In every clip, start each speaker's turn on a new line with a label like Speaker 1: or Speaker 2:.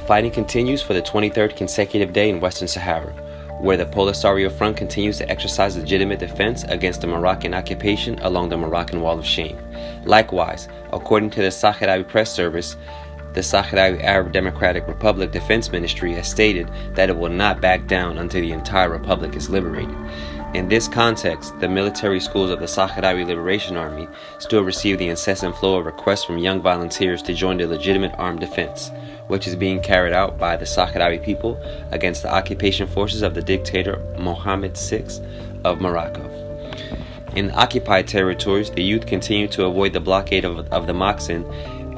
Speaker 1: Fighting continues for the 23rd consecutive day in Western Sahara, where the Polisario Front continues to exercise legitimate defense against the Moroccan occupation along the Moroccan Wall of Shame. Likewise, according to the Sahrawi press service, the Sahrawi Arab Democratic Republic Defense Ministry has stated that it will not back down until the entire republic is liberated. In this context, the military schools of the Sahrawi Liberation Army still receive the incessant flow of requests from young volunteers to join the legitimate armed defense, which is being carried out by the Sahrawi people against the occupation forces of the dictator Mohammed VI of Morocco. In occupied territories, the youth continue to avoid the blockade of the Moksin,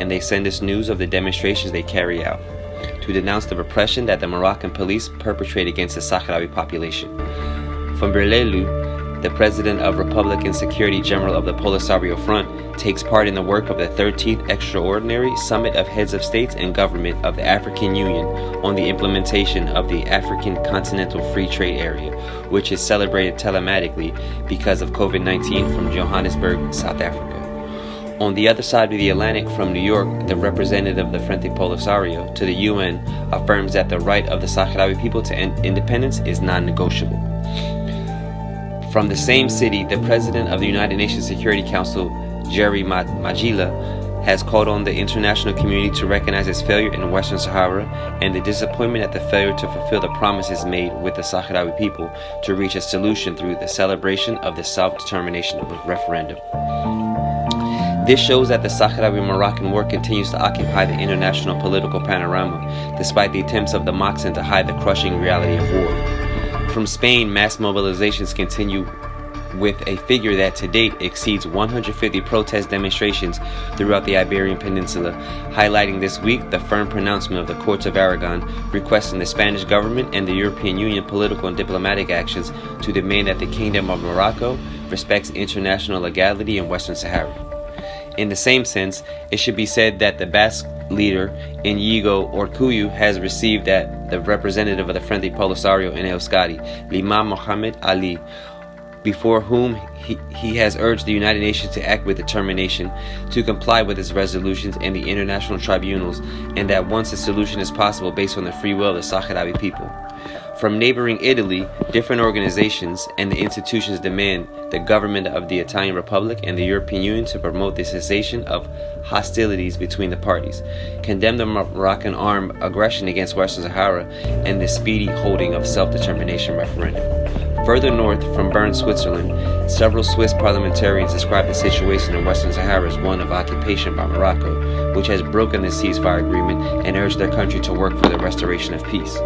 Speaker 1: and they send us news of the demonstrations they carry out to denounce the repression that the Moroccan police perpetrate against the Sahrawi population. From Berlelu, the president of Republican Security General of the Polisario Front takes part in the work of the 13th Extraordinary Summit of Heads of States and Government of the African Union on the implementation of the African Continental Free Trade Area, which is celebrated telematically because of COVID-19 from Johannesburg, South Africa. On the other side of the Atlantic, from New York, the representative of the Frente Polisario to the UN affirms that the right of the Sahrawi people to independence is non-negotiable. From the same city, the president of the United Nations Security Council, Jerry Magila, has called on the international community to recognize its failure in Western Sahara and the disappointment at the failure to fulfill the promises made with the Sahrawi people to reach a solution through the celebration of the self-determination referendum. This shows that the Sahrawi-Moroccan war continues to occupy the international political panorama, despite the attempts of the Moksin to hide the crushing reality of war. From Spain, mass mobilizations continue with a figure that to date exceeds 150 protest demonstrations throughout the Iberian Peninsula, highlighting this week the firm pronouncement of the Courts of Aragon requesting the Spanish government and the European Union political and diplomatic actions to demand that the Kingdom of Morocco respects international legality in Western Sahara. In the same sense, it should be said that the Basque leader Inigo Urkullu has received that the representative of the Frente Polisario in Euskadi, Imam Mohammed Ali, before whom he has urged the United Nations to act with determination to comply with its resolutions and the international tribunals, and that once a solution is possible based on the free will of the Sahrawi people. From neighboring Italy, different organizations and the institutions demand the government of the Italian Republic and the European Union to promote the cessation of hostilities between the parties, condemn the Moroccan armed aggression against Western Sahara, and the speedy holding of self-determination referendum. Further north, from Bern, Switzerland, several Swiss parliamentarians describe the situation in Western Sahara as one of occupation by Morocco, which has broken the ceasefire agreement and urged their country to work for the restoration of peace.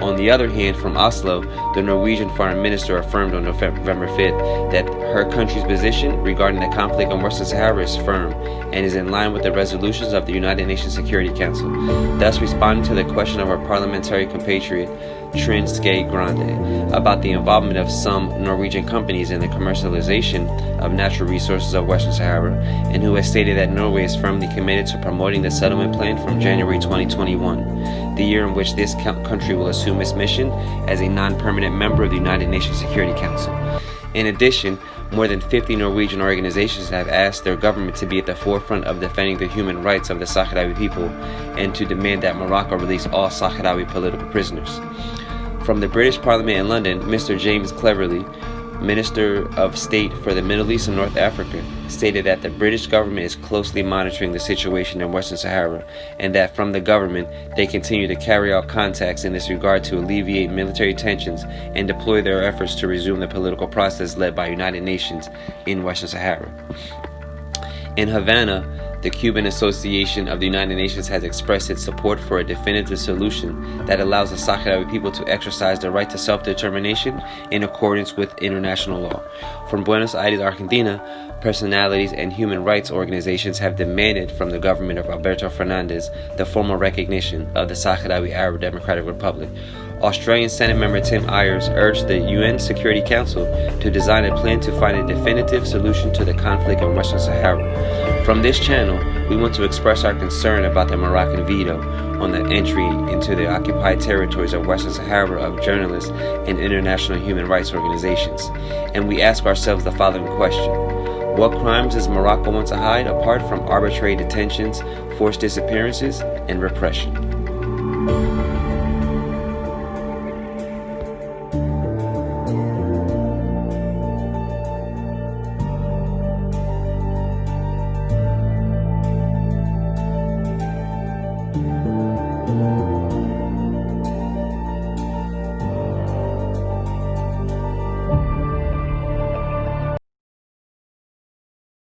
Speaker 1: On the other hand, from Oslo, the Norwegian foreign minister affirmed on November 5th that her country's position regarding the conflict in Western Sahara is firm and is in line with the resolutions of the United Nations Security Council, thus responding to the question of her parliamentary compatriot, Trine Skei Grande, about the involvement of some Norwegian companies in the commercialization of natural resources of Western Sahara, and who has stated that Norway is firmly committed to promoting the settlement plan from January 2021, the year in which this country will assume its mission as a non-permanent member of the United Nations Security Council. In addition, more than 50 Norwegian organizations have asked their government to be at the forefront of defending the human rights of the Sahrawi people and to demand that Morocco release all Sahrawi political prisoners. From the British Parliament in London, Mr. James Cleverly, Minister of State for the Middle East and North Africa, stated that the British government is closely monitoring the situation in Western Sahara, and that from the government they continue to carry out contacts in this regard to alleviate military tensions and deploy their efforts to resume the political process led by United Nations in Western Sahara. In Havana, the Cuban Association of the United Nations has expressed its support for a definitive solution that allows the Sahrawi people to exercise their right to self-determination in accordance with international law. From Buenos Aires, Argentina, personalities and human rights organizations have demanded from the government of Alberto Fernandez the formal recognition of the Sahrawi Arab Democratic Republic. Australian Senate member Tim Ayers urged the UN Security Council to design a plan to find a definitive solution to the conflict in Western Sahara. From this channel, we want to express our concern about the Moroccan veto on the entry into the occupied territories of Western Sahara of journalists and international human rights organizations. And we ask ourselves the following question: what crimes does Morocco want to hide apart from arbitrary detentions, forced disappearances, and repression?